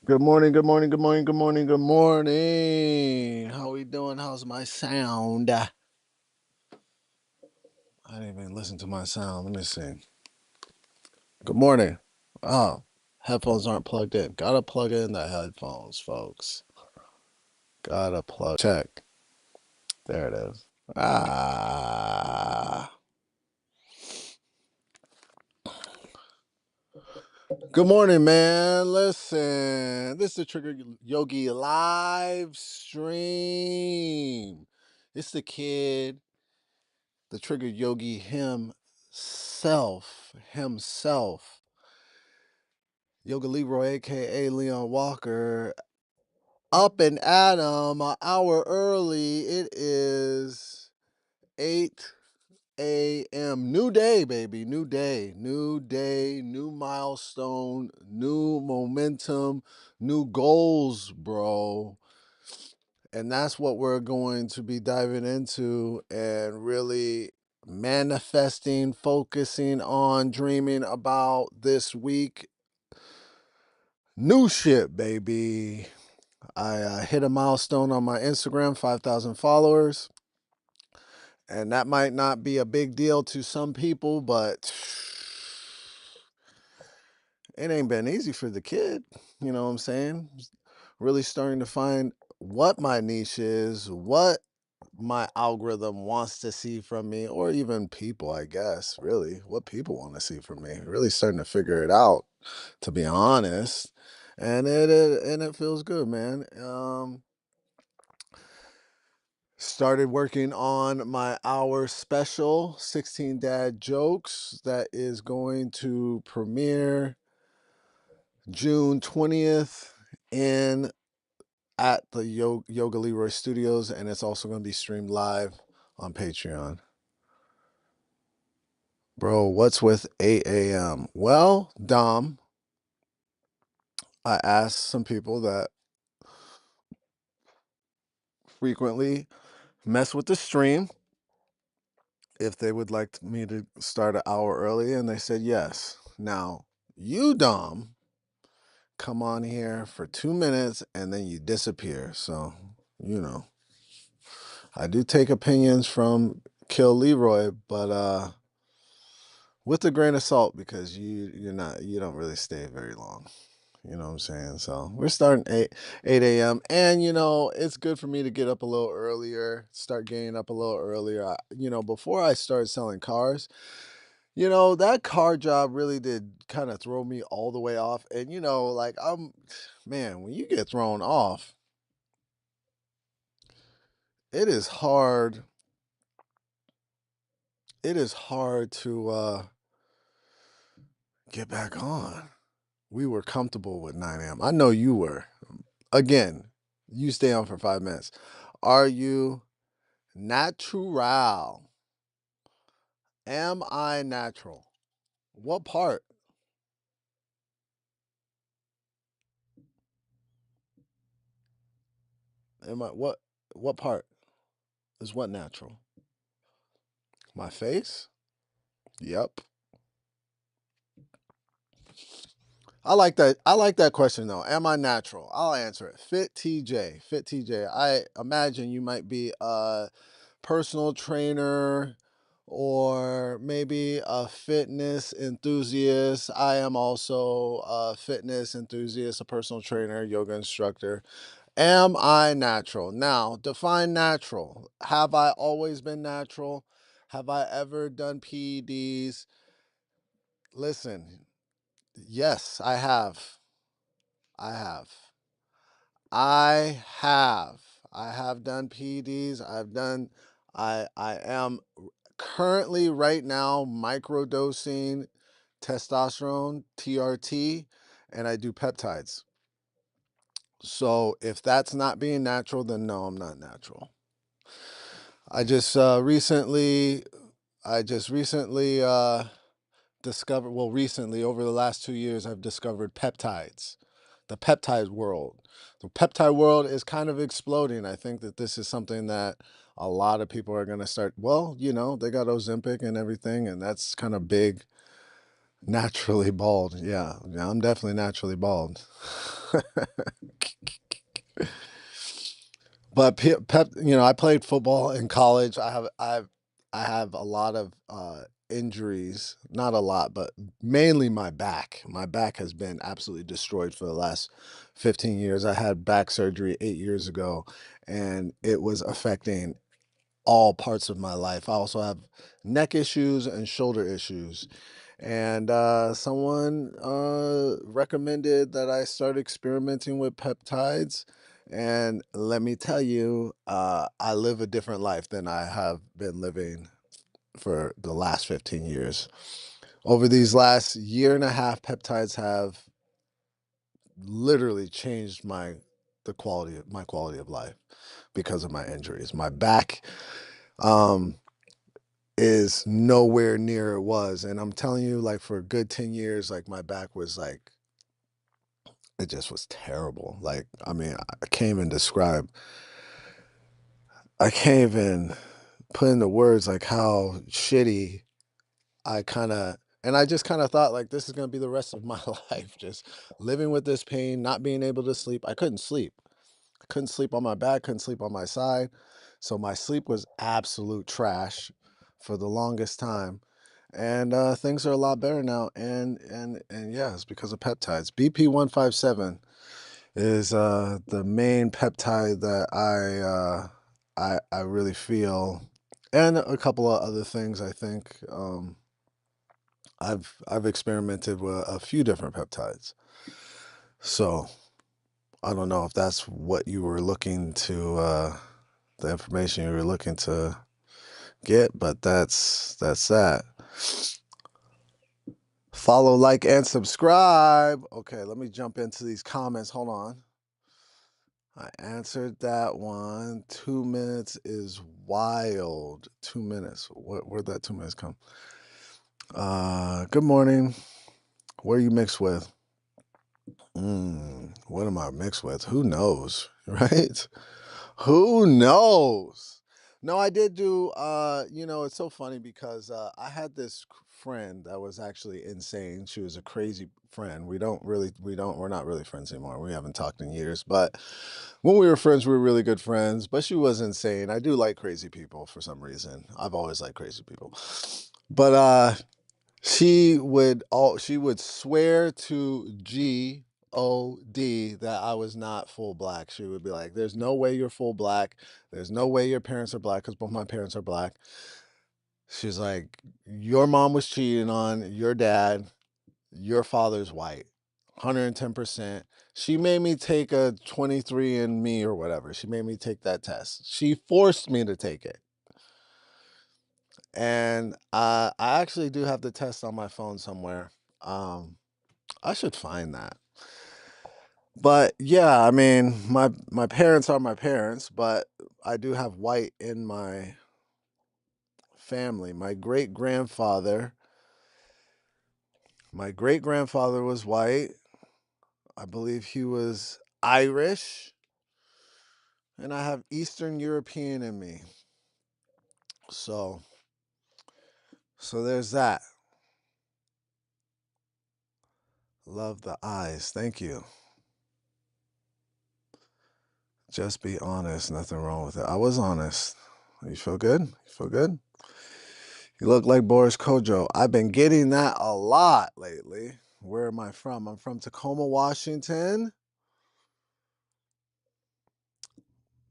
Good morning, good morning, good morning, good morning, good morning. How we doing? How's my sound? I didn't even listen to my sound. Let me see. Good morning. Oh, headphones aren't plugged in. Gotta plug in the headphones, folks. Gotta plug. Check. There it is. Ah. Good morning, man. Listen, this is the Trigger Yogi live stream. It's the kid, the Trigger Yogi himself. Yoga Leroy, aka Leon Walker, up and at 'em an hour early. It is 8 a.m. New day, baby. New day, new milestone, new momentum, new goals, bro. And that's what we're going to be diving into and really manifesting, focusing on, dreaming about this week. New shit, baby. I hit a milestone on my Instagram, 5,000 followers. And that might not be a big deal to some people, but it ain't been easy for the kid. You know what I'm saying? Really starting to find what my niche is, what my algorithm wants to see from me, or even people, I guess, really, what people want to see from me. Really starting to figure it out, to be honest. And it feels good, man. Started working on my hour special, 16 Dad Jokes, that is going to premiere June 20th in at the Yoga Leroy Studios, and it's also going to be streamed live on Patreon. Bro, what's with 8 a.m.? Well, Dom, I asked some people that frequently mess with the stream if they would like me to start an hour early, and they said yes. Now, you, Dom, come on here for 2 minutes and then you disappear. So, you know, I do take opinions from Kill Leroy, but with a grain of salt, because you don't really stay very long. You know what I'm saying? So we're starting 8 a.m. And it's good for me to get up a little earlier, start getting up a little earlier. Before I started selling cars, that car job really did kind of throw me all the way off. And like man, when you get thrown off, it is hard. It is hard to get back on. We were comfortable with 9 a.m. I know you were. Again, you stay on for 5 minutes. Are you natural? Am I natural? What part? Am I what part is what natural? My face? Yep. I like that question though. Am I natural? I'll answer it. Fit TJ. Fit TJ. I imagine you might be a personal trainer or maybe a fitness enthusiast. I am also a fitness enthusiast, a personal trainer, yoga instructor. Am I natural? Now, define natural. Have I always been natural? Have I ever done PEDs? Listen, yes, I have. I have. I have. I have done PEDs. I am currently right now microdosing testosterone, TRT, and I do peptides. So if that's not being natural, then no, I'm not natural. I just recently discovered, well, recently, over the last 2 years, I've discovered peptides, the peptide world. The peptide world is kind of exploding. I think that this is something that a lot of people are going to start. Well, they got Ozempic and everything, and that's kind of big. Naturally bald. Yeah, yeah, I'm definitely naturally bald. But I played football in college. I have a lot of injuries. Not a lot, but mainly my back. My back has been absolutely destroyed for the last 15 years. I had back surgery 8 years ago, and it was affecting all parts of my life. I also have neck issues and shoulder issues. And someone recommended that I start experimenting with peptides. And let me tell you, I live a different life than I have been living for the last 15 years. Over these last year and a half, peptides have literally changed my quality of life because of my injuries. My back um, is nowhere near it was, and I'm telling you, like for a good 10 years, like my back was like it just was terrible. Like, I mean, I can't even put into words like how shitty I kind of, and I just kind of thought like this is going to be the rest of my life, just living with this pain, not being able to sleep. I couldn't sleep. I couldn't sleep on my back, couldn't sleep on my side. So my sleep was absolute trash for the longest time. And things are a lot better now. And yeah, it's because of peptides. BP-157 is the main peptide that I really feel, and a couple of other things. I think I've experimented with a few different peptides. So I don't know if that's what you were looking to the information you were looking to get, but that's that. Follow, like, and subscribe. Okay, let me jump into these comments. Hold on. I answered that one. 2 minutes is wild. 2 minutes. Where'd that 2 minutes come? Good morning. What are you mixed with? What am I mixed with? Who knows? Right? Who knows? No, I did do it's so funny because I had this friend that was actually insane. She was a crazy friend. We're not really friends anymore. We haven't talked in years, but when we were friends, we were really good friends, but she was insane. I do like crazy people for some reason. I've always liked crazy people. But she would swear to God that I was not full black. She would be like, "There's no way you're full black. There's no way your parents are black because both my parents are black." She's like, "Your mom was cheating on your dad. Your father's white, 110%." She made me take a 23andMe or whatever. She made me take that test. She forced me to take it. And I actually do have the test on my phone somewhere. Um, I should find that. But yeah, I mean, my parents are my parents, but I do have white in my family. My great grandfather was white. I believe he was Irish, and I have Eastern European in me. So there's that. Love the eyes. Thank you. Just be honest. Nothing wrong with it. I was honest. You feel good? You feel good? You look like Boris Kojo. I've been getting that a lot lately. Where am I from? I'm from Tacoma, Washington,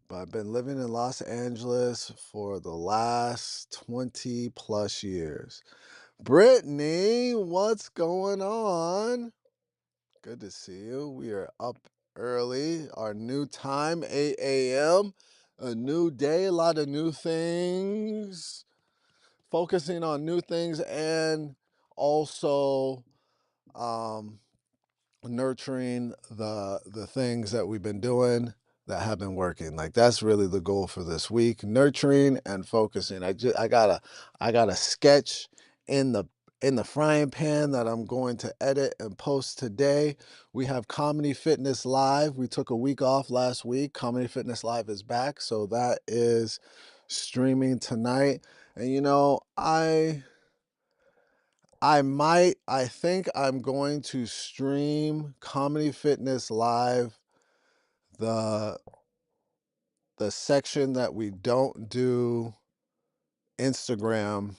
but I've been living in Los Angeles for the last 20 plus years. Brittany, what's going on? Good to see you. We are up early. Our new time, 8 a.m. A new day, a lot of new things. Focusing on new things and also um, nurturing the things that we've been doing that have been working. Like that's really the goal for this week: nurturing and focusing. I got a sketch in the frying pan that I'm going to edit and post today. We have Comedy Fitness Live. We took a week off last week. Comedy Fitness Live is back, so that is streaming tonight. And I think I'm going to stream Comedy Fitness Live, the section that we don't do Instagram.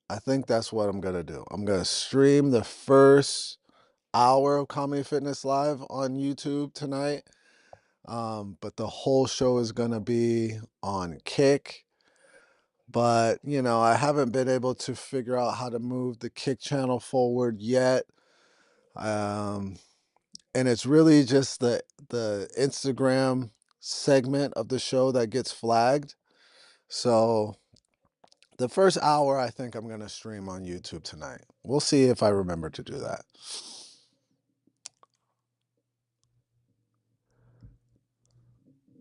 I think that's what I'm gonna do. I'm gonna stream the first hour of Comedy Fitness Live on YouTube tonight. But the whole show is gonna be on Kick. But I haven't been able to figure out how to move the Kick channel forward yet. Um, and it's really just the Instagram segment of the show that gets flagged. So the first hour, I think I'm gonna stream on YouTube tonight. We'll see if I remember to do that.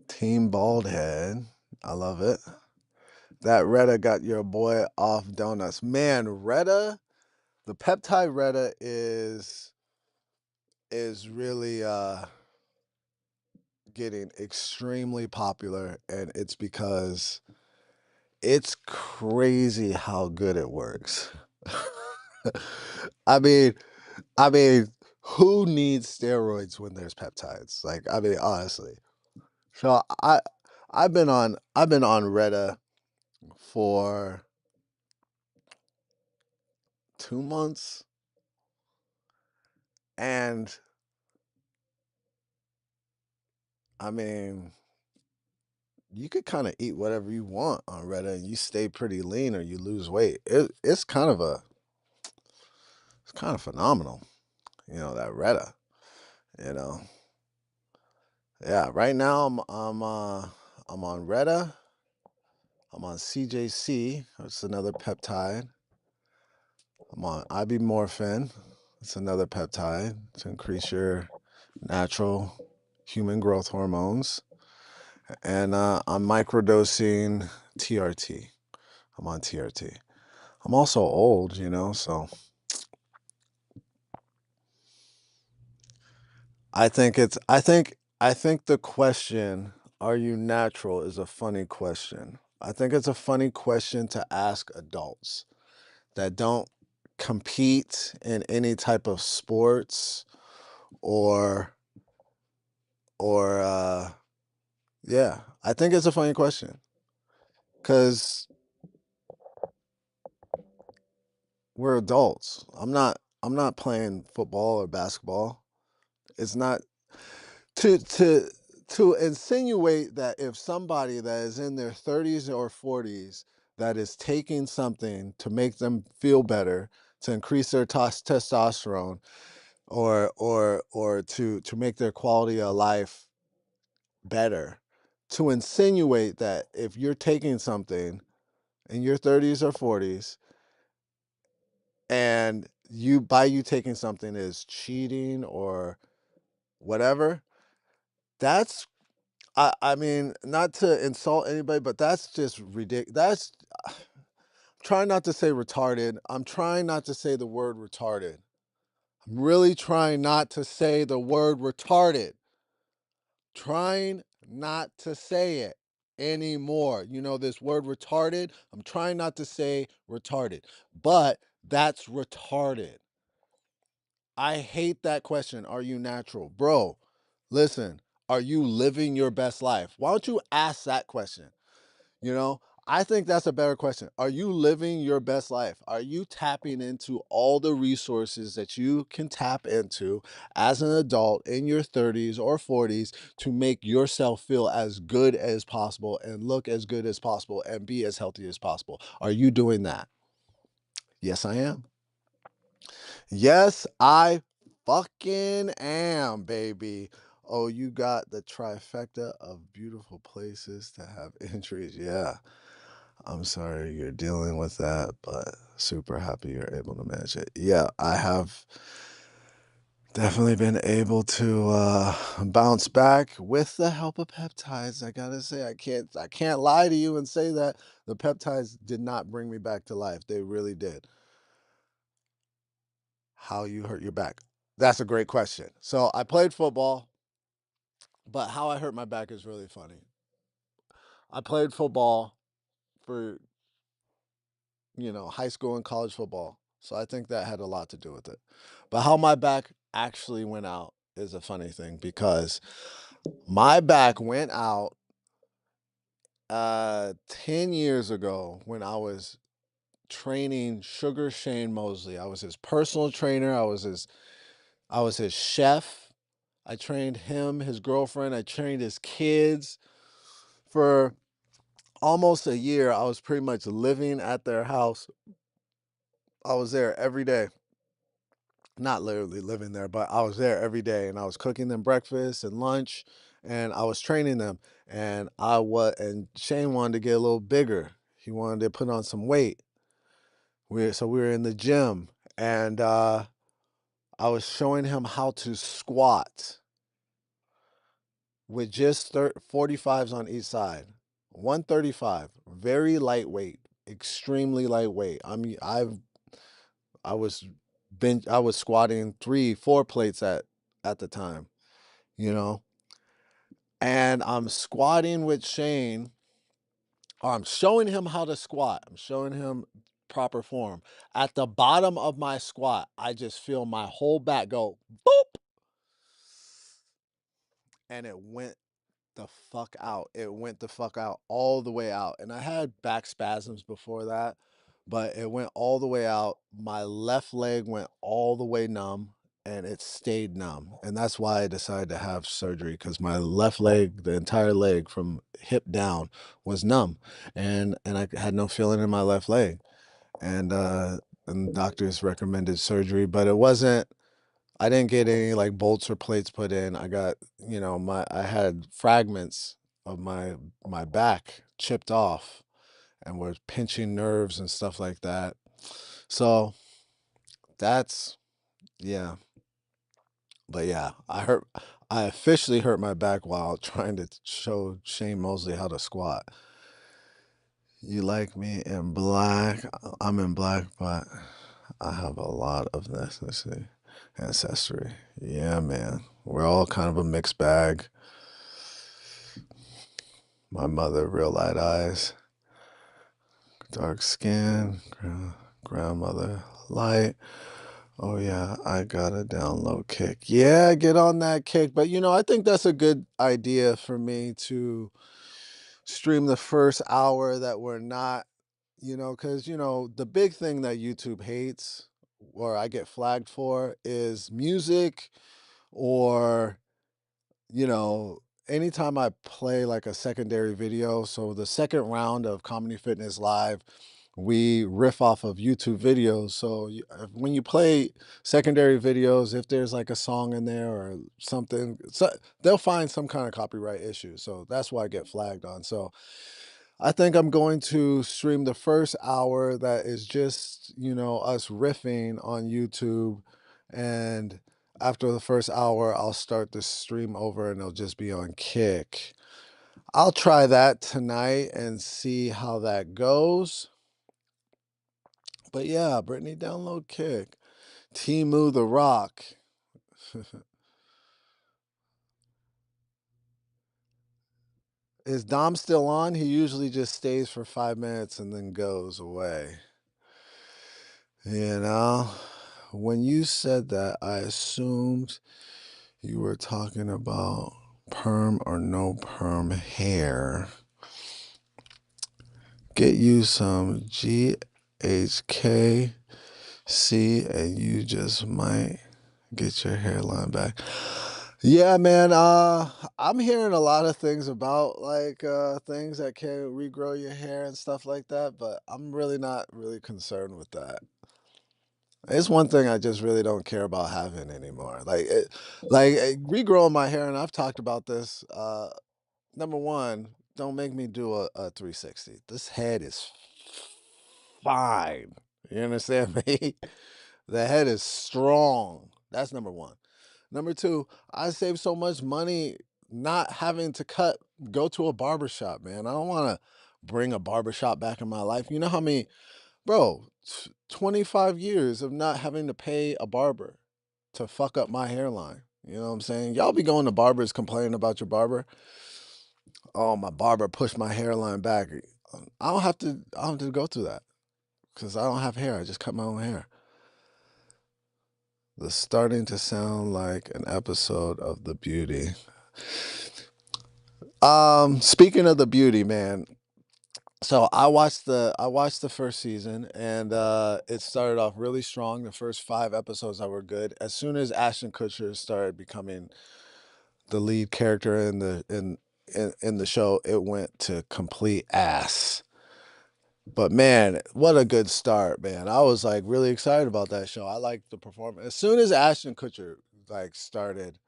Team Baldhead, I love it. That Retta got your boy off donuts. Man, Retta, the peptide Retta is really getting extremely popular, and it's because it's crazy how good it works. I mean, I mean, who needs steroids when there's peptides? Like, I mean, honestly. So I've been on Retta for 2 months, and I mean, you could kind of eat whatever you want on Reddit and you stay pretty lean or you lose weight. It's kind of phenomenal, that Reddit, you know. Yeah, right now I'm on Reddit. I'm on CJC, it's another peptide. I'm on ibuprofen. It's another peptide to increase your natural human growth hormones. And I'm microdosing TRT. I'm on TRT. I'm also old, so I think the question, are you natural, is a funny question. I think it's a funny question to ask adults that don't compete in any type of sports or or yeah, I think it's a funny question cuz we're adults. I'm not playing football or basketball. It's not to insinuate that if somebody that is in their 30s or 40s that is taking something to make them feel better, to increase their testosterone, or to make their quality of life better, to insinuate that if you're taking something in your 30s or 40s and you taking something is cheating or whatever, that's I mean, not to insult anybody, but that's just ridiculous. That's trying not to say retarded. I'm trying not to say the word retarded. I'm really trying not to say the word retarded. Trying not to say it anymore. This word retarded, I'm trying not to say retarded, but that's retarded. I hate that question. Are you natural? Bro, listen, are you living your best life? Why don't you ask that question? You know, I think that's a better question. Are you living your best life? Are you tapping into all the resources that you can tap into as an adult in your 30s or 40s to make yourself feel as good as possible and look as good as possible and be as healthy as possible? Are you doing that? Yes, I am. Yes, I fucking am, baby. Oh, you got the trifecta of beautiful places to have injuries. Yeah. I'm sorry you're dealing with that, but super happy you're able to manage it. Yeah, I have definitely been able to bounce back with the help of peptides. I gotta say, I can't lie to you and say that the peptides did not bring me back to life. They really did. How you hurt your back? That's a great question. So I played football, but how I hurt my back is really funny. I played football for high school and college football. So I think that had a lot to do with it. But how my back actually went out is a funny thing because my back went out 10 years ago when I was training Sugar Shane Mosley. I was his personal trainer. I was his chef. I trained him, his girlfriend. I trained his kids for almost a year. I was pretty much living at their house. I was there every day. Not literally living there, but I was there every day and I was cooking them breakfast and lunch and I was training them. And Shane wanted to get a little bigger. He wanted to put on some weight. So we were in the gym and I was showing him how to squat with just 45s on each side. 135, very lightweight, extremely lightweight. I was I was squatting 3, 4 plates at the time, you know. And I'm squatting with Shane, or I'm showing him how to squat. I'm showing him proper form. At the bottom of my squat, I just feel my whole back go boop, and it went the fuck out. It went the fuck out, all the way out. And I had back spasms before that, but it went all the way out. My left leg went all the way numb and it stayed numb. And that's why I decided to have surgery, because my left leg, the entire leg from hip down, was numb. And I had no feeling in my left leg. And doctors recommended surgery, but it wasn't, I didn't get any like bolts or plates put in. I got, I had fragments of my back chipped off and was pinching nerves and stuff like that. So that's, yeah. But yeah, I officially hurt my back while trying to show Shane Mosley how to squat. You like me in black? I'm in black, but I have a lot of ethnicity, ancestry. Yeah, man. We're all kind of a mixed bag. My mother, real light eyes, dark skin, grandmother, light. Oh yeah, I got a download kick. Yeah, get on that kick. But I think that's a good idea for me to stream the first hour that we're not, because the big thing that YouTube hates or I get flagged for is music, or anytime I play like a secondary video. So the second round of Comedy Fitness Live, we riff off of YouTube videos. So when you play secondary videos, if there's like a song in there or something, so they'll find some kind of copyright issue. So that's why I get flagged on. So I think I'm going to stream the first hour that is just, us riffing on YouTube. And after the first hour, I'll start the stream over and it'll just be on Kick. I'll try that tonight and see how that goes. But yeah, Brittany, download Kick. Timu the Rock. Is Dom still on? He usually just stays for 5 minutes and then goes away. When you said that, I assumed you were talking about perm or no perm hair. Get you some GHKC and you just might get your hairline back. Yeah, man. I'm hearing a lot of things about like things that can regrow your hair and stuff like that, but I'm really not really concerned with that. It's one thing I just really don't care about having anymore. Regrowing my hair, and I've talked about this. Number one, don't make me do a 360. This head is fine. You understand me? The head is strong. That's number one. Number two, I save so much money not having to go to a barber shop, man. I don't want to bring a barber shop back in my life. You know how many, bro, 25 years of not having to pay a barber to fuck up my hairline. You know what I'm saying? Y'all be going to barbers complaining about your barber. Oh, my barber pushed my hairline back. I don't have to go through that because I don't have hair. I just cut my own hair. This starting to sound like an episode of The Beauty. Speaking of The Beauty, man. So I watched the first season, and it started off really strong. The first 5 episodes that were good. As soon as Ashton Kutcher started becoming the lead character in the show, it went to complete ass. But man, what a good start, man. I was like really excited about that show. I liked the performance. As soon as Ashton Kutcher like started,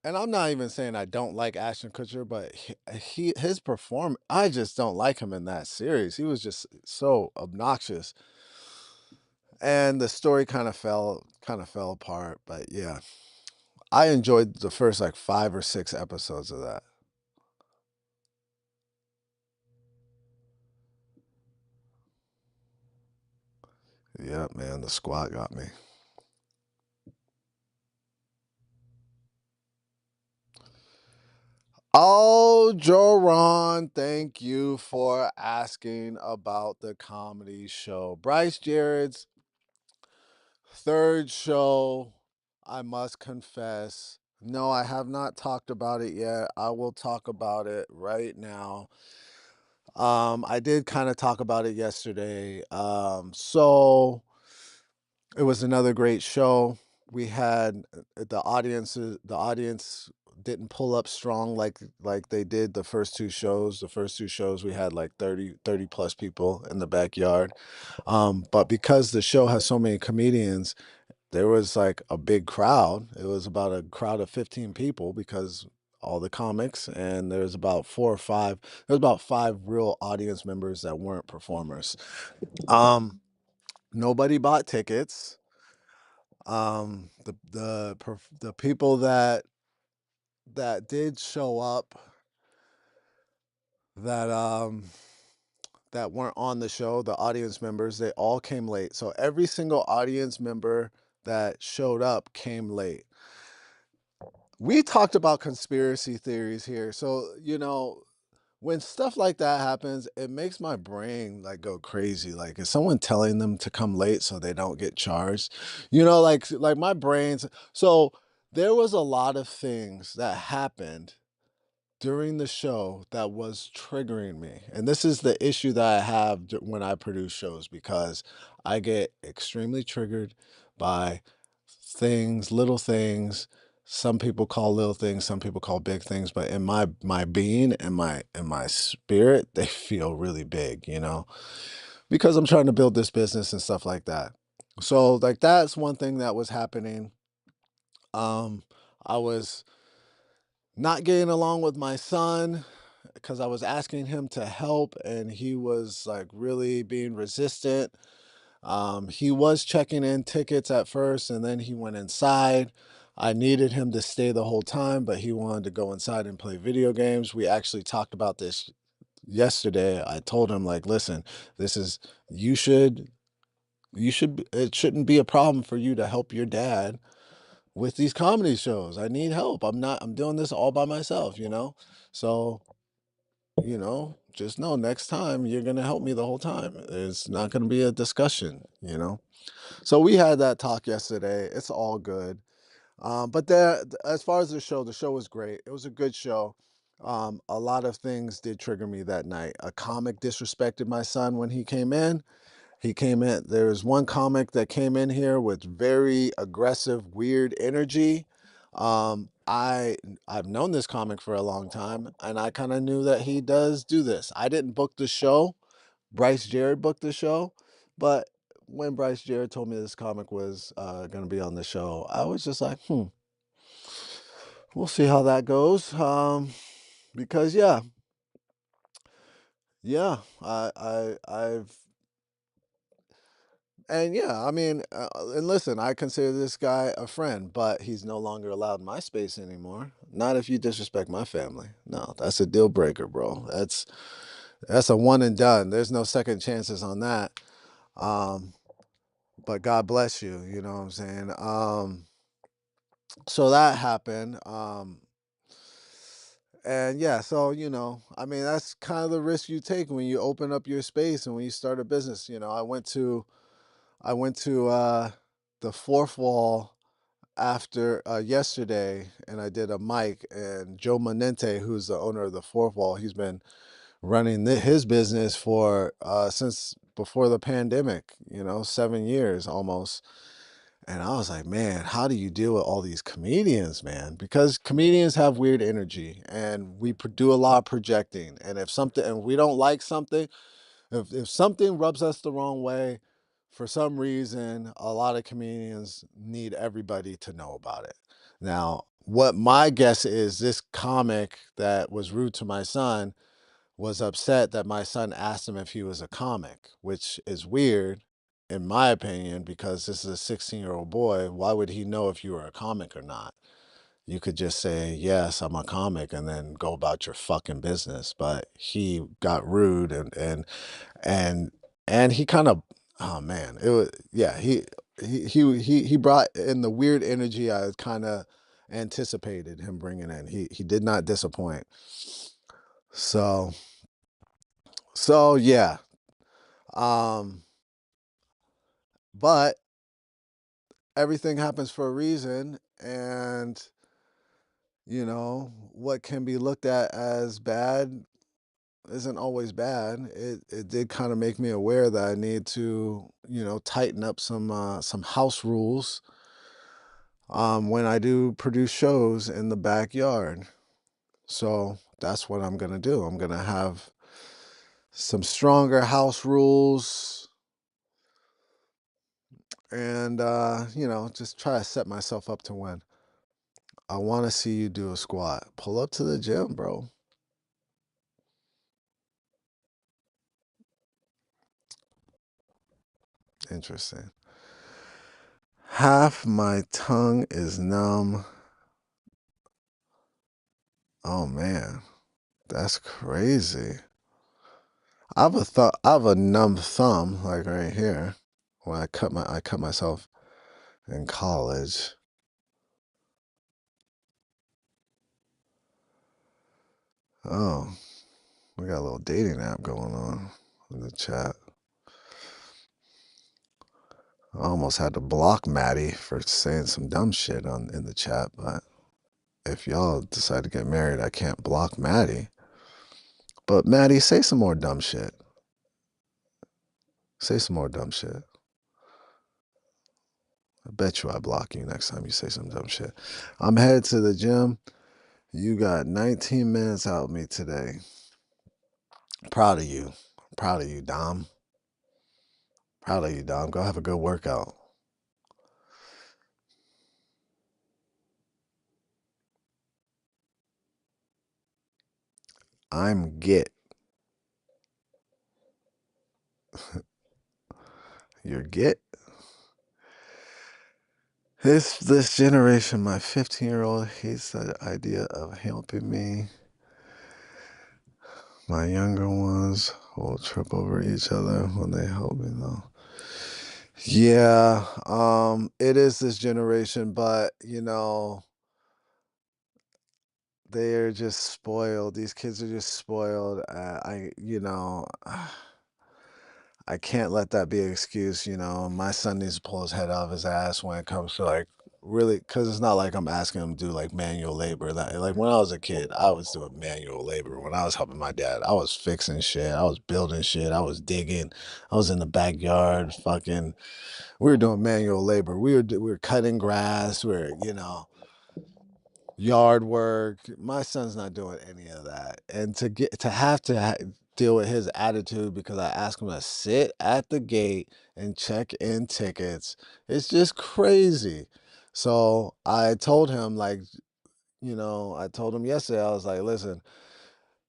and I'm not even saying I don't like Ashton Kutcher, but his performance, I just don't like him in that series. He was just so obnoxious. And the story kind of fell apart, but yeah. I enjoyed the first like 5 or 6 episodes of that. Yeah, man, the squad got me. Oh, Joran, thank you for asking about the comedy show. Bryce Jared's third show, I must confess. No, I have not talked about it yet. I will talk about it right now. I did kind of talk about it yesterday. So it was another great show. We had the audience didn't pull up strong like they did the first two shows. The first two shows we had like 30 plus people in the backyard. But because the show has so many comedians, there was like a big crowd. It was about a crowd of 15 people because all the comics, and there's about 4 or 5, there's about 5 real audience members that weren't performers. Um, Nobody bought tickets. The people that did show up that that weren't on the show, the audience members, they all came late. So every single audience member that showed up came late. We talked about conspiracy theories here. So, when stuff like that happens, it makes my brain like go crazy. Like, is someone telling them to come late so they don't get charged? Like my brain's so there was a lot of things that happened during the show that was triggering me. And this is the issue that I have when I produce shows, because I get extremely triggered by things, little things. Some people call little things, some people call big things, but in my being and my spirit, they feel really big, because I'm trying to build this business and stuff like that. So like that's one thing that was happening. Um I was not getting along with my son because I was asking him to help, and he was like really being resistant. He was checking in tickets at first, and then he went inside. I needed him to stay the whole time, but he wanted to go inside and play video games. We actually talked about this yesterday. I told him like, listen, this is you should it shouldn't be a problem for you to help your dad with these comedy shows. I need help. I'm doing this all by myself. So, just know next time you're going to help me the whole time. It's not going to be a discussion. So we had that talk yesterday. It's all good. But as far as the show was great. It was a good show. A lot of things did trigger me that night. A comic disrespected my son when he came in. He came in. There's one comic that came in here with very aggressive, weird energy. I've known this comic for a long time, and I kind of knew that he does do this. I didn't book the show. Bryce Jared booked the show, but when Bryce Jared told me this comic was going to be on the show, I was just like, we'll see how that goes. Because yeah, I've And yeah, I mean, and listen, I consider this guy a friend, but he's no longer allowed my space anymore. Not if you disrespect my family. No, that's a deal breaker, bro. That's a one and done. There's no second chances on that. Um, but God bless you. You know what I'm saying? So that happened. And yeah, so I mean, that's kind of the risk you take when you open up your space and when you start a business. I went to the fourth wall after yesterday, and I did a mic, and Joe Manente, who's the owner of the fourth wall, he's been running his business for since before the pandemic, 7 years almost. And I was like, man, how do you deal with all these comedians, man? Because comedians have weird energy, and we do a lot of projecting. And if something, and we don't like something, if something rubs us the wrong way, for some reason, a lot of comedians need everybody to know about it. Now, what my guess is, this comic that was rude to my son was upset that my son asked him if he was a comic, which is weird, in my opinion, because this is a 16-year-old boy. Why would he know if you were a comic or not? You could just say, yes, I'm a comic, and then go about your fucking business. But he got rude, and and he kind of, oh man, it was, yeah, he brought in the weird energy I kind of anticipated him bringing in. He did not disappoint. So yeah. Um, but everything happens for a reason, and what can be looked at as bad isn't always bad. It did kind of make me aware that I need to, tighten up some house rules when I do produce shows in the backyard. So that's what I'm gonna do. I'm gonna have some stronger house rules, and just try to set myself up to win. I want to see you do a squat. Pull up to the gym, bro. Interesting. Half my tongue is numb. Oh man, that's crazy. I have a numb thumb, like right here. When I cut myself in college. Oh, we got a little dating app going on in the chat. I almost had to block Maddie for saying some dumb shit in the chat, but if y'all decide to get married, I can't block Maddie. But Maddie, say some more dumb shit. Say some more dumb shit. I bet you I block you next time you say some dumb shit. I'm headed to the gym. You got 19 minutes out of me today. Proud of you. Proud of you, Dom. Proud of you, Dom. Go have a good workout. I'm Git. You're Git? This generation, my 15-year-old hates the idea of helping me. My younger ones will trip over each other when they help me though. Yeah, it is this generation, but they're just spoiled. These kids are just spoiled. I can't let that be an excuse. My son needs to pull his head out of his ass when it comes to like really, because it's not like I'm asking him to do like manual labor. Like when I was a kid, I was doing manual labor. When I was helping my dad, I was fixing shit. I was building shit. I was digging. I was in the backyard, fucking. We were doing manual labor. We were cutting grass. Yard work. My son's not doing any of that. And to have to deal with his attitude because I asked him to sit at the gate and check in tickets, it's just crazy. So I told him, like, I told him yesterday, I was like, listen,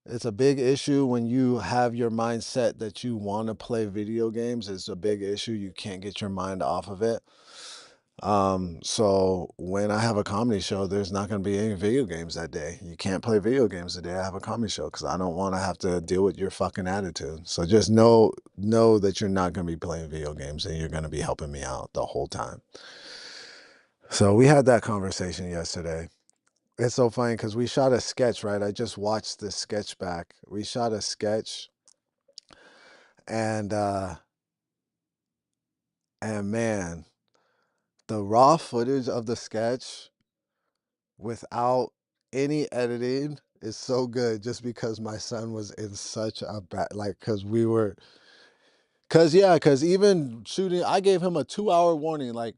it's a big issue when you have your mindset that you want to play video games. It's a big issue. You can't get your mind off of it. So when I have a comedy show, there's not going to be any video games that day. You can't play video games the day I have a comedy show because I don't want to have to deal with your fucking attitude. So just know that you're not going to be playing video games and you're going to be helping me out the whole time. So we had that conversation yesterday. It's so funny because we shot a sketch, right? I just watched the sketch back. We shot a sketch, and man, The raw footage of the sketch without any editing is so good just because my son was in such a bad, like, because even shooting, I gave him a 2 hour warning. Like,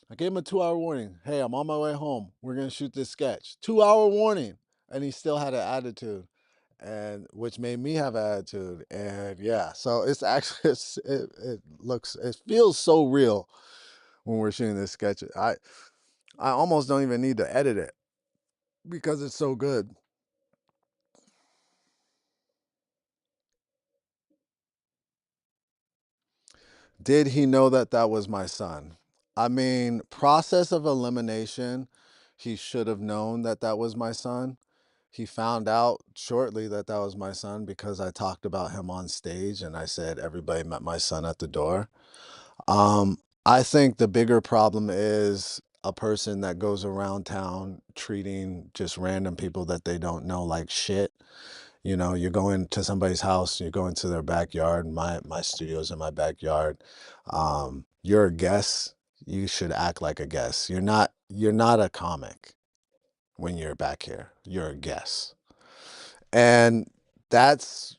I gave him a 2 hour warning. Hey, I'm on my way home. We're going to shoot this sketch. 2 hour warning. And he still had an attitude, and which made me have an attitude. And yeah, so it's actually, it feels so real when we're shooting this sketch. I almost don't even need to edit it because it's so good. Did he know that that was my son? I mean, process of elimination, he should have known that that was my son. He found out shortly that that was my son because I talked about him on stage and I said everybody met my son at the door. Um, I think the bigger problem is a person that goes around town treating just random people that they don't know like shit. You know, you're going to somebody's house, you're going to their backyard. My studio's in my backyard. You're a guest. You should act like a guest. You're not a comic when you're back here. You're a guest. And that's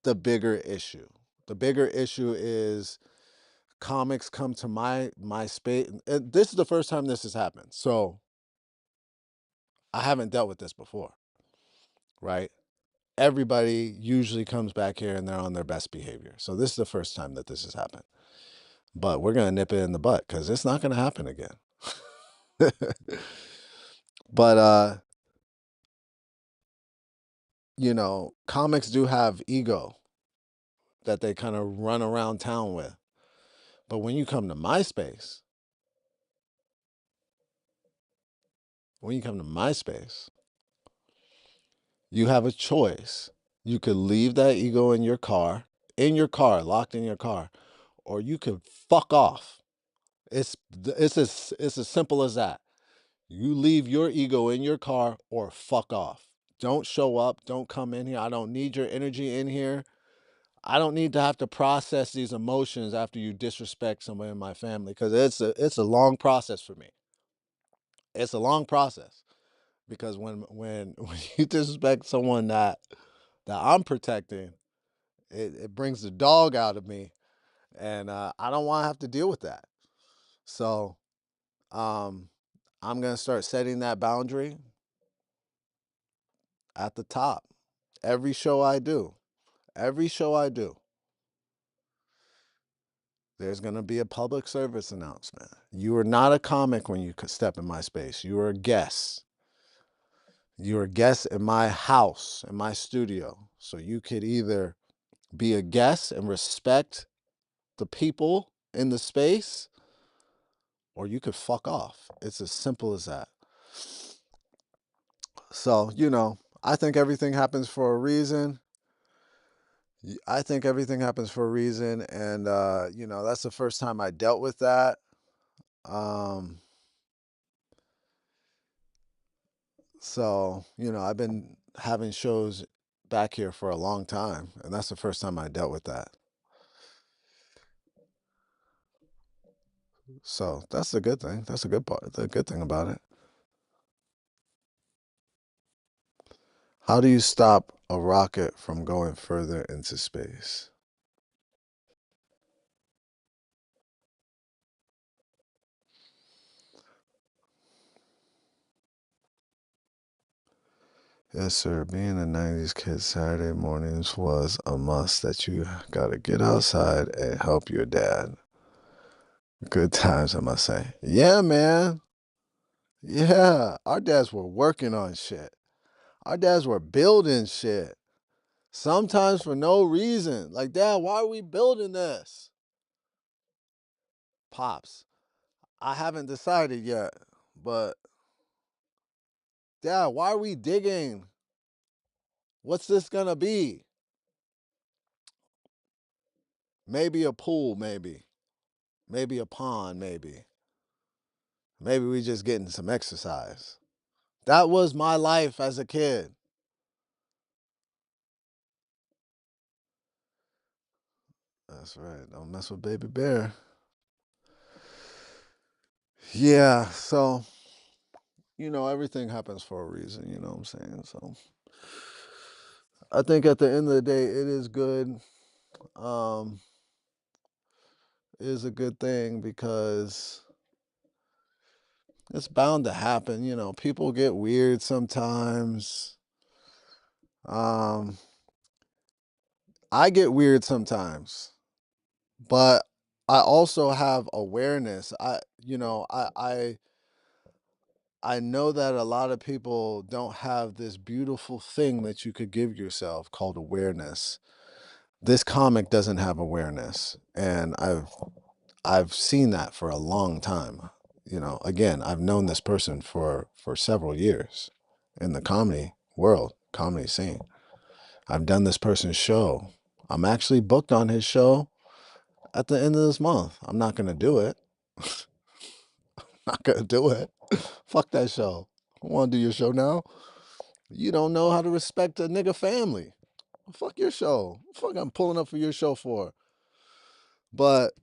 the bigger issue. The bigger issue is comics come to my space. And this is the first time this has happened. So I haven't dealt with this before, right? Everybody usually comes back here and they're on their best behavior. So this is the first time that this has happened. But we're gonna nip it in the butt because it's not gonna happen again. But comics do have ego that they kind of run around town with. But when you come to my space, when you come to my space, you have a choice. You could leave that ego in your car, locked in your car, or you could fuck off. It's as simple as that. You leave your ego in your car or fuck off. Don't show up. Don't come in here. I don't need your energy in here. I don't need to have to process these emotions after you disrespect somebody in my family because it's a long process for me. It's a long process because when you disrespect someone that I'm protecting, it brings the dog out of me, and I don't want to have to deal with that. So um, I'm gonna start setting that boundary at the top. Every show I do, every show I do, there's going to be a public service announcement. You are not a comic when you step in my space. You are a guest. You're a guest in my house, in my studio. So you could either be a guest and respect the people in the space, or you could fuck off. It's as simple as that. So, I think everything happens for a reason. I think everything happens for a reason. And, that's the first time I dealt with that. Um, So, I've been having shows back here for a long time, and that's the first time I dealt with that. So that's a good thing. That's a good part. The good thing about it. How do you stop a rocket from going further into space? Yes, sir. Being a 90s kid, Saturday mornings was a must that you got to get outside and help your dad. Good times, I must say. Yeah, man. Yeah. Our dads were working on shit. Our dads were building shit. Sometimes for no reason. Like, Dad, why are we building this? Pops, I haven't decided yet, but Dad, why are we digging? What's this gonna be? Maybe a pool, maybe. Maybe a pond, maybe. Maybe we just getting some exercise. That was my life as a kid. That's right. Don't mess with baby bear. Yeah, so everything happens for a reason, you know what I'm saying? So I think at the end of the day, it is good. Um, it is a good thing because it's bound to happen. People get weird sometimes. Um, I get weird sometimes, but I also have awareness. I know that a lot of people don't have this beautiful thing that you could give yourself called awareness. This comic doesn't have awareness, and I've seen that for a long time. Again, I've known this person for several years in the comedy world, comedy scene. I've done this person's show. I'm actually booked on his show at the end of this month. I'm not gonna do it. Not gonna do it. Fuck that show. I want to do your show now. You don't know how to respect a nigga family. Fuck your show. Fuck, I'm pulling up for your show for. But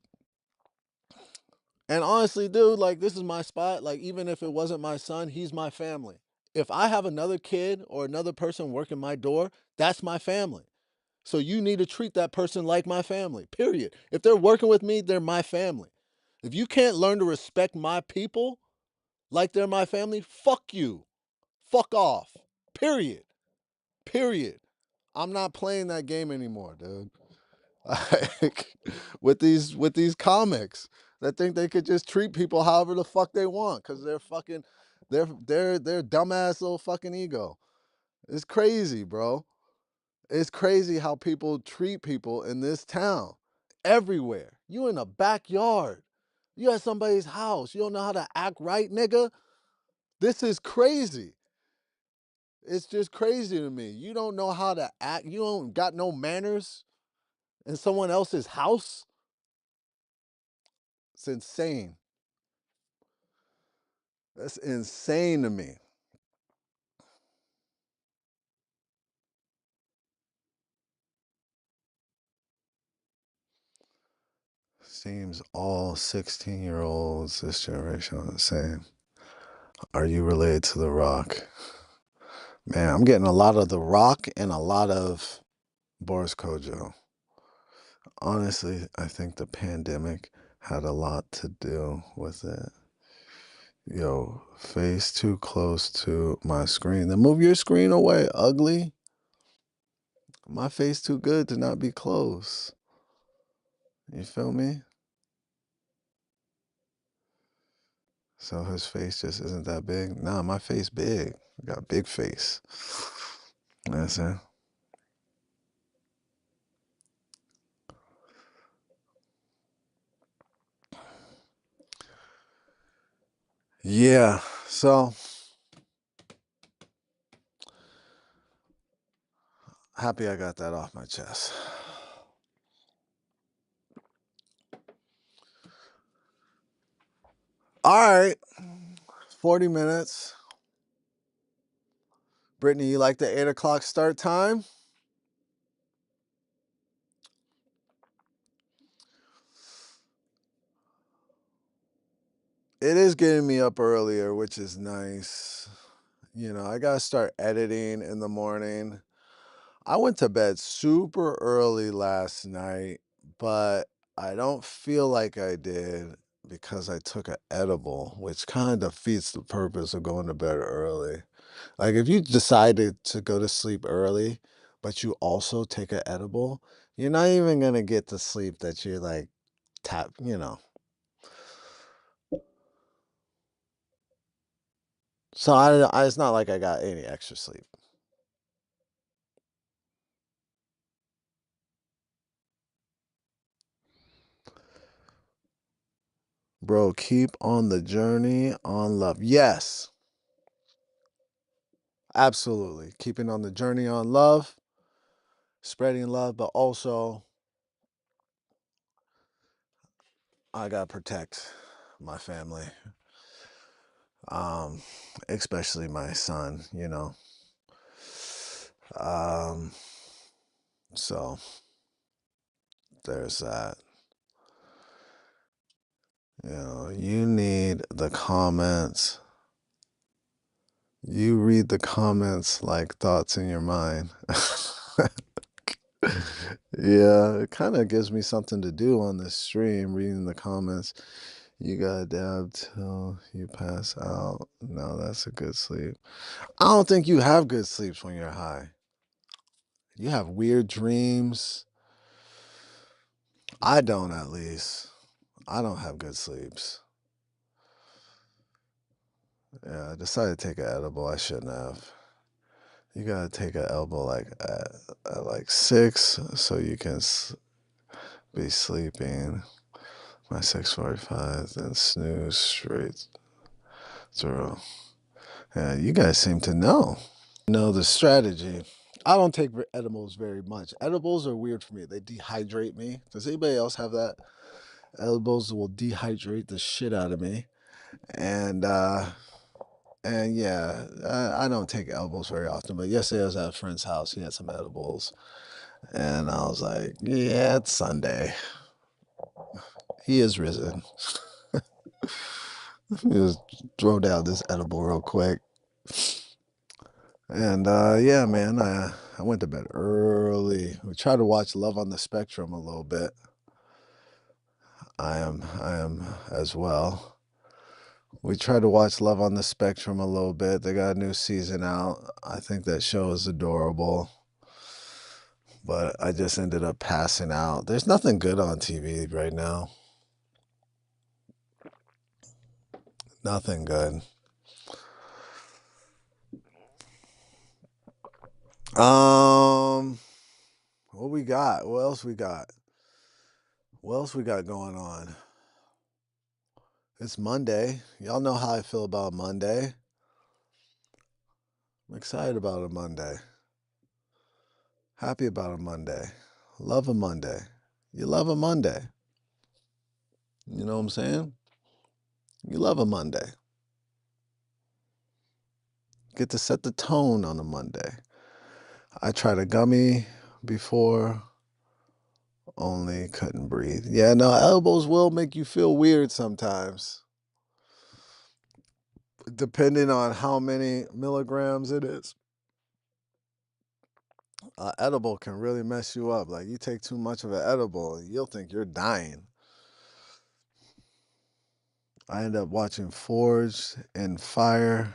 and honestly, dude, like this is my spot. Like even if it wasn't my son, he's my family. If I have another kid or another person working my door, that's my family. So you need to treat that person like my family. Period. If they're working with me, they're my family. If you can't learn to respect my people like they're my family, fuck you. Fuck off. Period. Period. I'm not playing that game anymore, dude. Like, with these comics that think they could just treat people however the fuck they want because they're fucking they're dumbass little fucking ego. It's crazy, bro. It's crazy how people treat people in this town. Everywhere. You in a backyard. You at somebody's house. You don't know how to act right, nigga. This is crazy. It's just crazy to me. You don't know how to act. You don't got no manners in someone else's house. It's insane. That's insane to me. Seems all 16-year-olds this generation are the same. Are you related to The Rock? Man, I'm getting a lot of The Rock and a lot of Boris Kojo. Honestly, I think the pandemic had a lot to do with it. Yo, face too close to my screen. Then move your screen away, ugly. My face too good to not be close. You feel me? So his face just isn't that big. Nah, my face big. I got a big face. That's it. Yeah. So happy I got that off my chest. All right. 40 minutes. Brittany, you like the 8 o'clock start time? It is getting me up earlier, which is nice. I got to start editing in the morning. I went to bed super early last night, but I don't feel like I did because I took an edible, which kind of defeats the purpose of going to bed early. Like if you decided to go to sleep early, but you also take an edible, you're not even going to get the sleep that you're like tap. So it's not like I got any extra sleep. Bro, keep on the journey on love. Yes, absolutely. Keeping on the journey on love, spreading love, but also I got to protect my family. Um, Especially my son. Um, so there's that. You need the comments. You read the comments like thoughts in your mind. Yeah, it kind of gives me something to do on this stream, reading the comments. You gotta dab till you pass out. No, that's a good sleep. I don't think you have good sleeps when you're high. You have weird dreams. I don't, at least. I don't have good sleeps. Yeah, I decided to take an edible. I shouldn't have. You gotta take an edible like at like 6 so you can be sleeping by 6:45. Then snooze straight through. Yeah, you guys seem to know the strategy. I don't take edibles very much. Edibles are weird for me. They dehydrate me. Does anybody else have that? Edibles will dehydrate the shit out of me. And yeah, I don't take edibles very often. But yesterday I was at a friend's house. He had some edibles. And I was like, yeah, it's Sunday. He is risen. Let me just throw down this edible real quick. And yeah, man, I went to bed early. We tried to watch Love on the Spectrum a little bit. I am as well. We tried to watch Love on the Spectrum a little bit. They got a new season out. I think that show is adorable. But I just ended up passing out. There's nothing good on TV right now. Nothing good. What we got? What else we got? What else we got going on? It's Monday. Y'all know how I feel about Monday. I'm excited about a Monday. Happy about a Monday. Love a Monday. You love a Monday. You know what I'm saying? You love a Monday. Get to set the tone on a Monday. I tried a gummy before, only couldn't breathe. Yeah, no, elbows will make you feel weird sometimes. Depending on how many milligrams it is. Edible can really mess you up. Like, you take too much of an edible, you'll think you're dying. I ended up watching Forged and Fire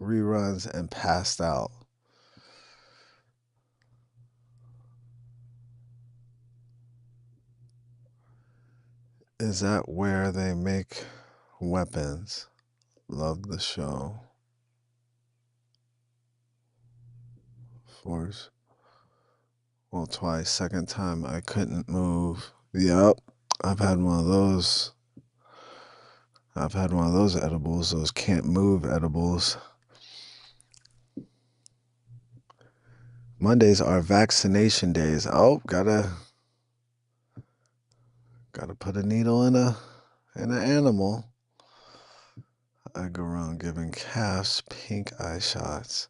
reruns and passed out. Is that where they make weapons? Love the show. Forged. Well, twice. Second time I couldn't move. Yep. I've had one of those. I've had one of those edibles, those can't move edibles. Mondays are vaccination days. Oh, gotta put a needle in an animal. I go around giving calves pink eye shots.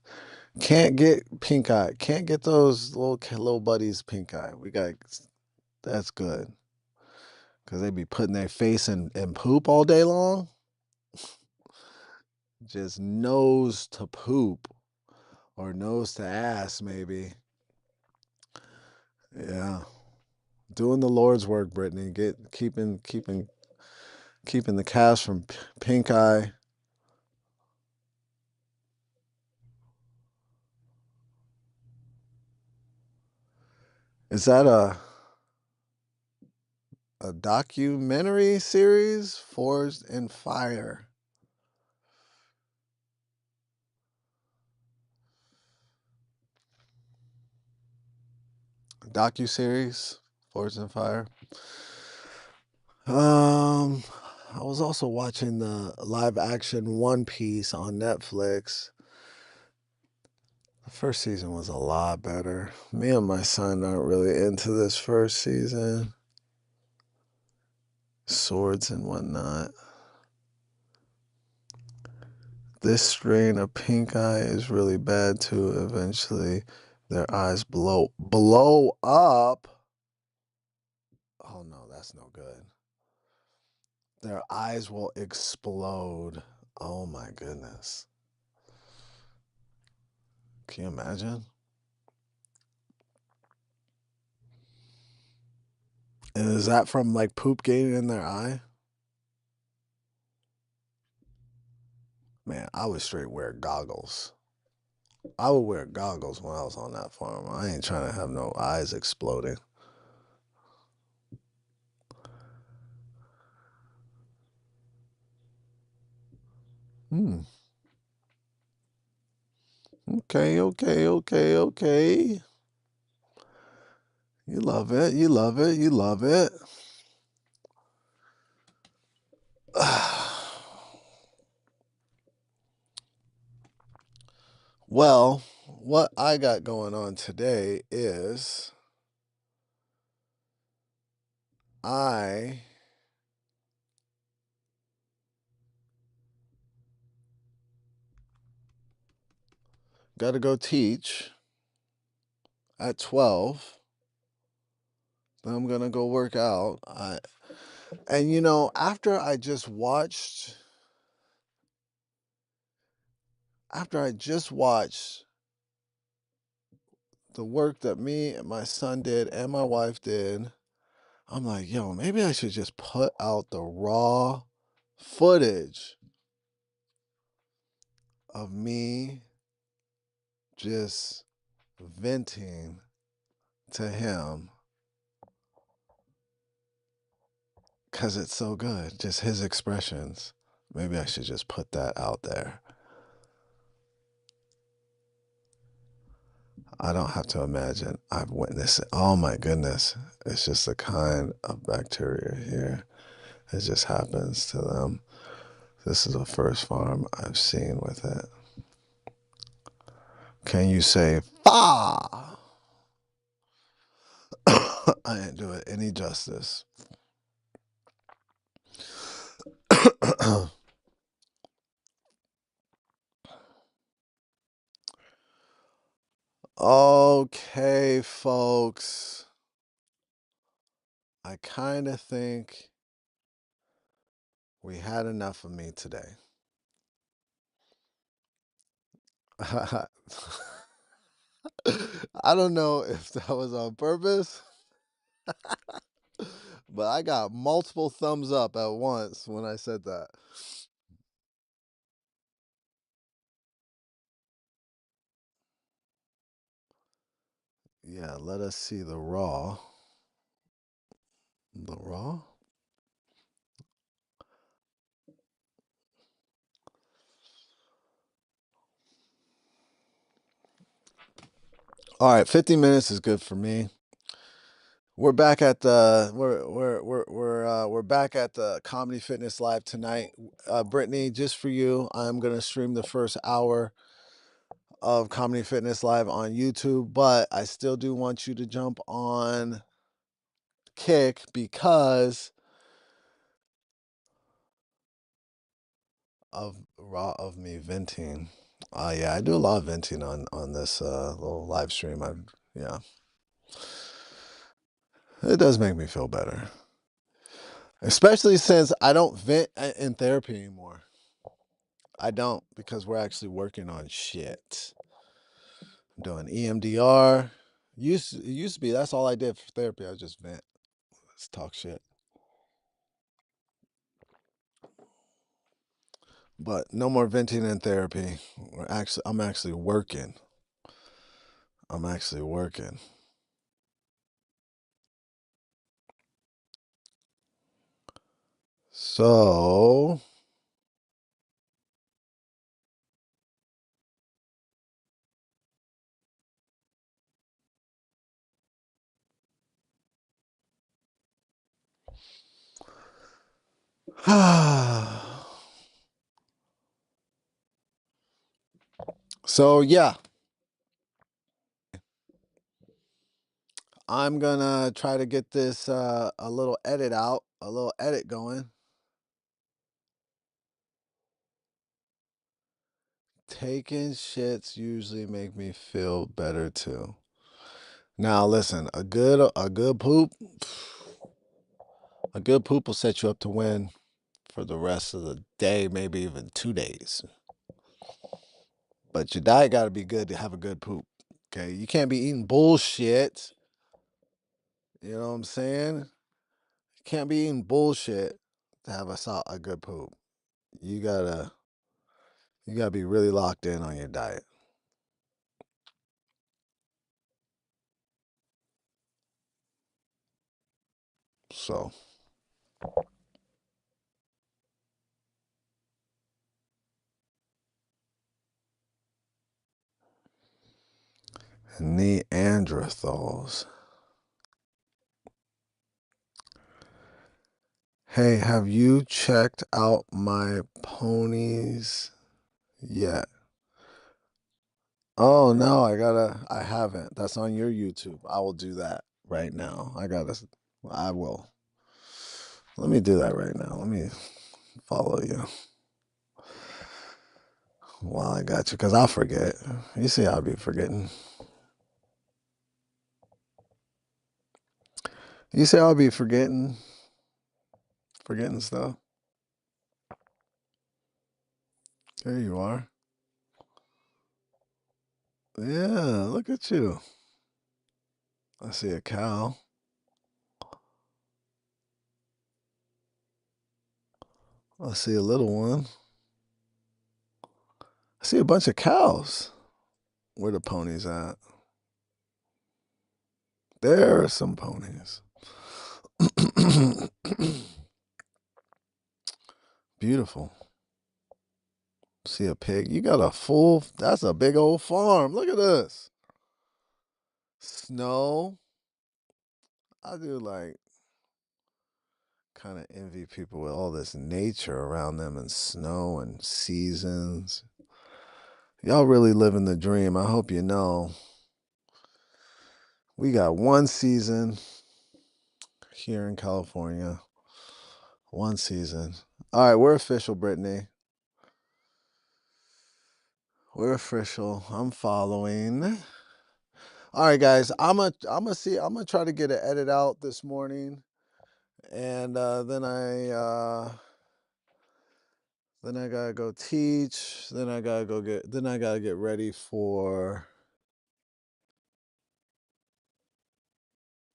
Can't get pink eye. Can't get those little buddies pink eye. That's good. Cause they be putting their face in poop all day long. Just nose to poop. Or nose to ass, maybe. Yeah. Doing the Lord's work, Brittany. Keeping the calves from pink eye. Is that a documentary series? Forged in Fire. Docu-series, Forged in Fire. I was also watching the live action One Piece on Netflix. The first season was a lot better. Me and my son aren't really into this first season. Swords and whatnot. This strain of pink eye is really bad too. Eventually, their eyes blow up. Oh no, that's no good. their eyes will explode. Oh my goodness. Can you imagine? And is that from like poop getting in their eye? Man, I would straight wear goggles. I would wear goggles when I was on that farm. I ain't trying to have no eyes exploding. Hmm. Okay, okay, okay, okay. You love it. You love it. You love it. Well, what I got going on today is I got to go teach at 12. Then I'm going to go work out. And you know, after I just watched the work that me and my son did and my wife did, I'm like, yo, maybe I should just put out the raw footage of me just venting to him because it's so good. Just his expressions. Maybe I should just put that out there. I don't have to imagine. I've witnessed it. Oh my goodness. It's just a kind of bacteria here. It just happens to them. This is the first farm I've seen with it. Can you say "fa"? I didn't do it any justice. Okay, folks. I kind of think we had enough of me today. I don't know if that was on purpose, but I got multiple thumbs up at once when I said that. Yeah, let us see the raw. The raw? All right, 50 minutes is good for me. We're back at the we're back at the Comedy Fitness Live tonight. Brittany, just for you, I'm gonna stream the first hour of Comedy Fitness Live on YouTube, but I still do want you to jump on Kick because of me venting. Yeah, I do a lot of venting on this little live stream. Yeah, it does make me feel better, especially since I don't vent in therapy anymore. I don't because we're actually working on shit. I'm doing EMDR. It used to be that's all I did for therapy. I just vent. Let's talk shit. But no more venting in therapy. I'm actually working. I'm actually working. So so yeah, I'm gonna try to get this a little edit going. Taking shits usually make me feel better too. Now listen, a good poop will set you up to win for the rest of the day, maybe even 2 days. But your diet got to be good to have a good poop. Okay, you can't be eating bullshit. You know what I'm saying? You can't be eating bullshit to have a good poop. You gotta be really locked in on your diet. So, Neanderthals. Hey, have you checked out my ponies yet? Oh no, I haven't. That's on your YouTube. I will do that right now. I will. Let me do that right now. Let me follow you while I got you, because I'll forget. You see, I'll be forgetting. You say I'll be forgetting stuff. There you are. Yeah, look at you. I see a cow. I see a little one. I see a bunch of cows. Where the ponies at? There are some ponies. Beautiful. See a pig. You got that's a big old farm. Look at this. Snow. I do like kind of envy people with all this nature around them and snow and seasons. Y'all really living the dream. I hope you know. We got one season here in California. One season. All right, we're official, Brittany. We're official. I'm following. All right, guys. I'm gonna try to get an edit out this morning, and then I gotta go teach. Then I gotta get ready for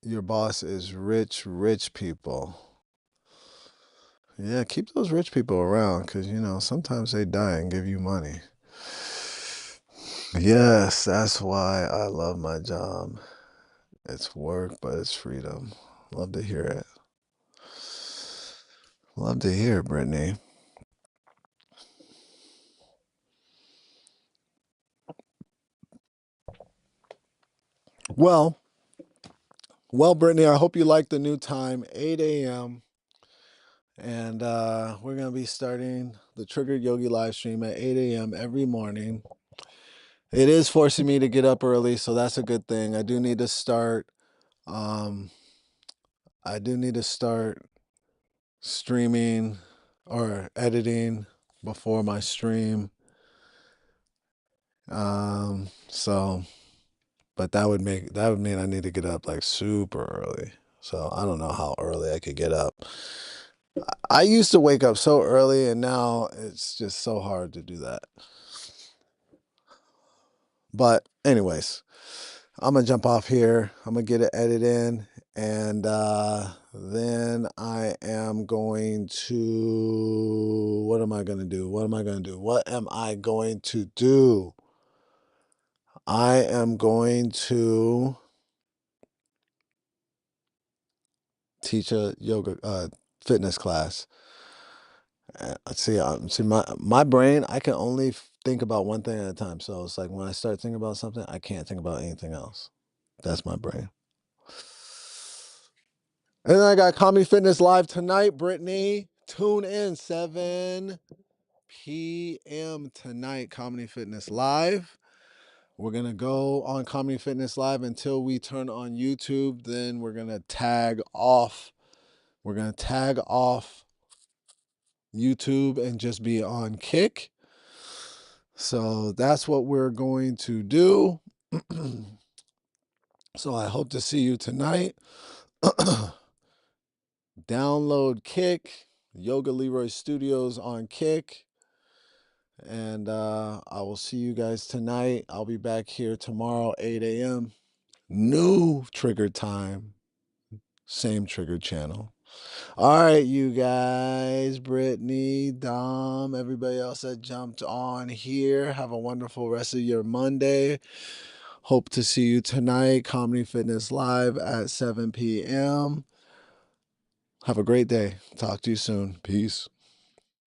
your boss is rich people. Yeah, keep those rich people around because sometimes they die and give you money. Yes, that's why I love my job. It's work, but it's freedom. Love to hear it. Love to hear it, Brittany. Well, Brittany, I hope you like the new time, 8 a.m. And we're going to be starting the Triggered Yogi live stream at 8 a.m. every morning. It is forcing me to get up early, so that's a good thing. I do need to start streaming or editing before my stream. So but that would mean I need to get up like super early. So I don't know how early I could get up. I used to wake up so early, and now it's just so hard to do that. But anyways, I'm gonna jump off here. I'm gonna get it edited in, and then I am going to. What am I gonna do? What am I gonna do? What am I going to do? I am going to teach a yoga fitness class. See my brain. I can only think about one thing at a time. So it's like when I start thinking about something, I can't think about anything else. That's my brain. And then I got Comedy Fitness Live tonight, Brittany. Tune in 7 p.m. tonight, Comedy Fitness Live. We're going to go on Comedy Fitness Live until we turn on YouTube. Then we're going to tag off. We're going to tag off YouTube and just be on Kick. So that's what we're going to do. So I hope to see you tonight. Download Kick. Yoga Leroy Studios on Kick. And I will see you guys tonight. I'll be back here tomorrow, 8 a.m. New trigger time. Same trigger channel. All right, you guys, Brittany, Dom, everybody else that jumped on here. Have a wonderful rest of your Monday. Hope to see you tonight. Comedy Fitness Live at 7 p.m. Have a great day. Talk to you soon. Peace.